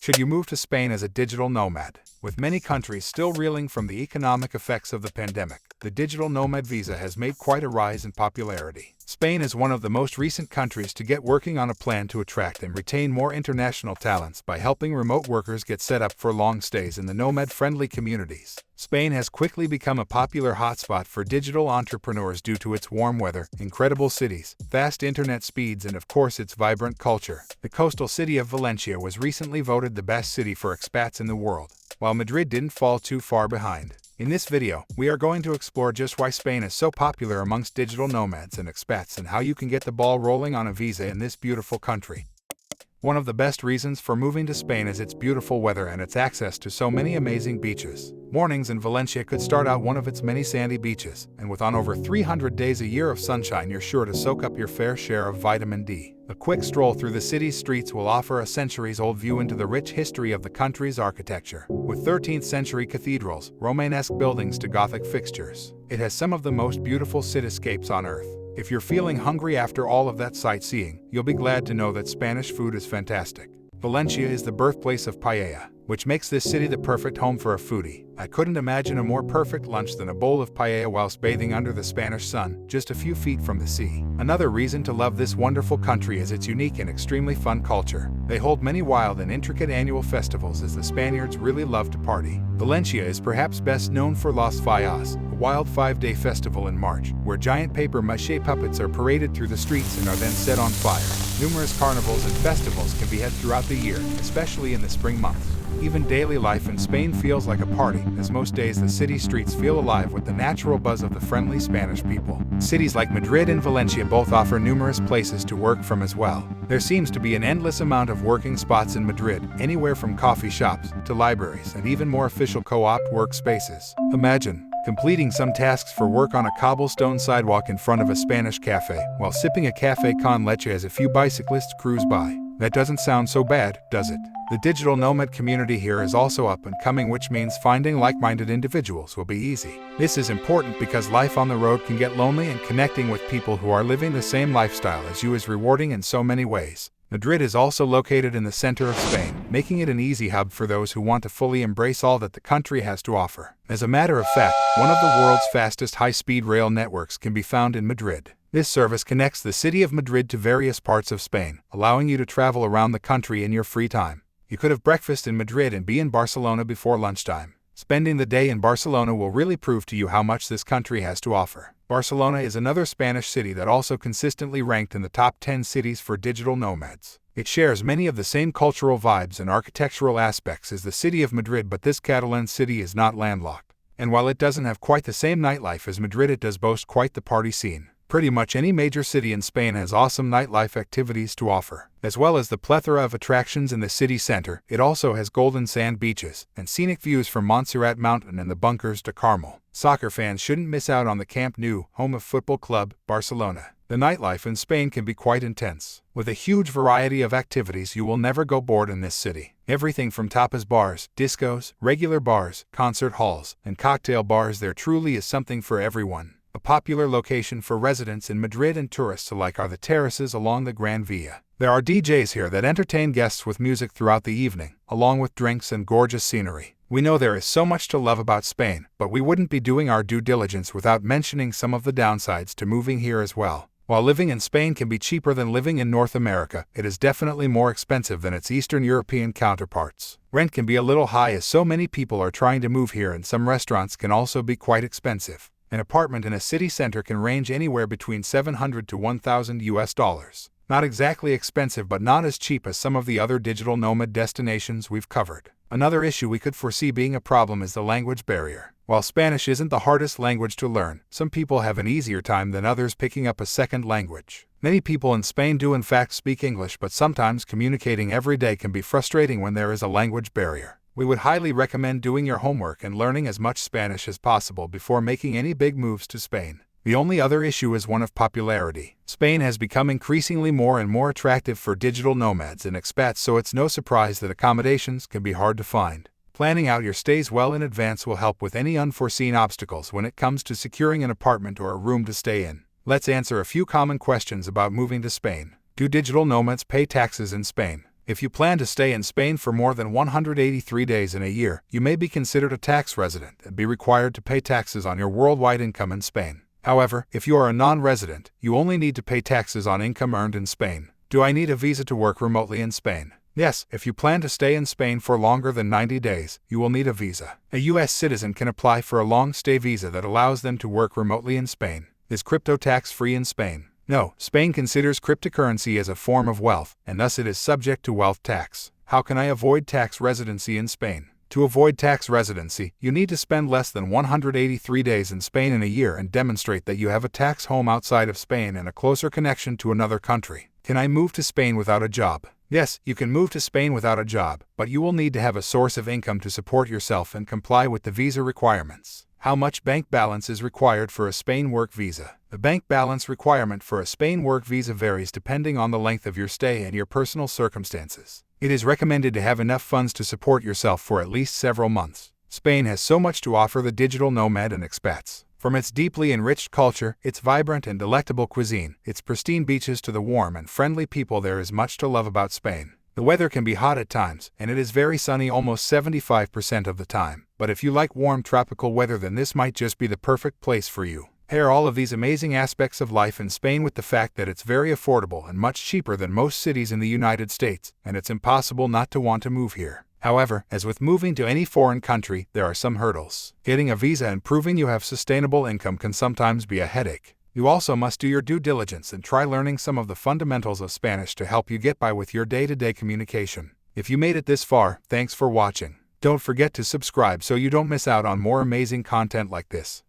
Should you move to Spain as a digital nomad? With many countries still reeling from the economic effects of the pandemic, the digital nomad visa has made quite a rise in popularity. Spain is one of the most recent countries to get working on a plan to attract and retain more international talents by helping remote workers get set up for long stays in the nomad-friendly communities. Spain has quickly become a popular hotspot for digital entrepreneurs due to its warm weather, incredible cities, fast internet speeds, and of course its vibrant culture. The coastal city of Valencia was recently voted the best city for expats in the world, while Madrid didn't fall too far behind. In this video, we are going to explore just why Spain is so popular amongst digital nomads and expats and how you can get the ball rolling on a visa in this beautiful country. One of the best reasons for moving to Spain is its beautiful weather and its access to so many amazing beaches. Mornings in Valencia could start out one of its many sandy beaches, and with on over 300 days a year of sunshine, you're sure to soak up your fair share of vitamin D. A quick stroll through the city's streets will offer a centuries-old view into the rich history of the country's architecture. With 13th-century cathedrals, Romanesque buildings to Gothic fixtures, it has some of the most beautiful cityscapes on Earth. If you're feeling hungry after all of that sightseeing, you'll be glad to know that Spanish food is fantastic. Valencia is the birthplace of paella, which makes this city the perfect home for a foodie. I couldn't imagine a more perfect lunch than a bowl of paella whilst bathing under the Spanish sun, just a few feet from the sea. Another reason to love this wonderful country is its unique and extremely fun culture. They hold many wild and intricate annual festivals as the Spaniards really love to party. Valencia is perhaps best known for Las Fallas, a wild 5-day festival in March, where giant paper mache puppets are paraded through the streets and are then set on fire. Numerous carnivals and festivals can be had throughout the year, especially in the spring months. Even daily life in Spain feels like a party, as most days the city streets feel alive with the natural buzz of the friendly Spanish people. Cities like Madrid and Valencia both offer numerous places to work from as well. There seems to be an endless amount of working spots in Madrid, anywhere from coffee shops to libraries and even more official co-op workspaces. Imagine completing some tasks for work on a cobblestone sidewalk in front of a Spanish cafe, while sipping a café con leche as a few bicyclists cruise by. That doesn't sound so bad, does it? The digital nomad community here is also up and coming, which means finding like-minded individuals will be easy. This is important because life on the road can get lonely, and connecting with people who are living the same lifestyle as you is rewarding in so many ways. Madrid is also located in the center of Spain, making it an easy hub for those who want to fully embrace all that the country has to offer. As a matter of fact, one of the world's fastest high-speed rail networks can be found in Madrid. This service connects the city of Madrid to various parts of Spain, allowing you to travel around the country in your free time. You could have breakfast in Madrid and be in Barcelona before lunchtime. Spending the day in Barcelona will really prove to you how much this country has to offer. Barcelona is another Spanish city that also consistently ranked in the top 10 cities for digital nomads. It shares many of the same cultural vibes and architectural aspects as the city of Madrid, but this Catalan city is not landlocked. And while it doesn't have quite the same nightlife as Madrid, it does boast quite the party scene. Pretty much any major city in Spain has awesome nightlife activities to offer. As well as the plethora of attractions in the city center, it also has golden sand beaches and scenic views from Montserrat Mountain and the Bunkers de Carmel. Soccer fans shouldn't miss out on the Camp Nou, home of Football Club Barcelona. The nightlife in Spain can be quite intense. With a huge variety of activities, you will never go bored in this city. Everything from tapas bars, discos, regular bars, concert halls, and cocktail bars, there truly is something for everyone. A popular location for residents in Madrid and tourists alike are the terraces along the Gran Via. There are DJs here that entertain guests with music throughout the evening, along with drinks and gorgeous scenery. We know there is so much to love about Spain, but we wouldn't be doing our due diligence without mentioning some of the downsides to moving here as well. While living in Spain can be cheaper than living in North America, it is definitely more expensive than its Eastern European counterparts. Rent can be a little high as so many people are trying to move here, and some restaurants can also be quite expensive. An apartment in a city center can range anywhere between $700 to $1,000. Not exactly expensive, but not as cheap as some of the other digital nomad destinations we've covered. Another issue we could foresee being a problem is the language barrier. While Spanish isn't the hardest language to learn, some people have an easier time than others picking up a second language. Many people in Spain do in fact speak English, but sometimes communicating every day can be frustrating when there is a language barrier. We would highly recommend doing your homework and learning as much Spanish as possible before making any big moves to Spain. The only other issue is one of popularity. Spain has become increasingly more and more attractive for digital nomads and expats, so it's no surprise that accommodations can be hard to find. Planning out your stays well in advance will help with any unforeseen obstacles when it comes to securing an apartment or a room to stay in. Let's answer a few common questions about moving to Spain. Do digital nomads pay taxes in Spain? If you plan to stay in Spain for more than 183 days in a year, you may be considered a tax resident and be required to pay taxes on your worldwide income in Spain. However, if you are a non-resident, you only need to pay taxes on income earned in Spain. Do I need a visa to work remotely in Spain? Yes, if you plan to stay in Spain for longer than 90 days, you will need a visa. A U.S. citizen can apply for a long-stay visa that allows them to work remotely in Spain. Is crypto tax-free in Spain? No, Spain considers cryptocurrency as a form of wealth, and thus it is subject to wealth tax. How can I avoid tax residency in Spain? To avoid tax residency, you need to spend less than 183 days in Spain in a year and demonstrate that you have a tax home outside of Spain and a closer connection to another country. Can I move to Spain without a job? Yes, you can move to Spain without a job, but you will need to have a source of income to support yourself and comply with the visa requirements. How much bank balance is required for a Spain work visa? The bank balance requirement for a Spain work visa varies depending on the length of your stay and your personal circumstances. It is recommended to have enough funds to support yourself for at least several months. Spain has so much to offer the digital nomad and expats. From its deeply enriched culture, its vibrant and delectable cuisine, its pristine beaches to the warm and friendly people, there is much to love about Spain. The weather can be hot at times, and it is very sunny almost 75% of the time. But if you like warm tropical weather, then this might just be the perfect place for you. Pair all of these amazing aspects of life in Spain with the fact that it's very affordable and much cheaper than most cities in the United States, and it's impossible not to want to move here. However, as with moving to any foreign country, there are some hurdles. Getting a visa and proving you have sustainable income can sometimes be a headache. You also must do your due diligence and try learning some of the fundamentals of Spanish to help you get by with your day-to-day communication. If you made it this far, thanks for watching. Don't forget to subscribe so you don't miss out on more amazing content like this.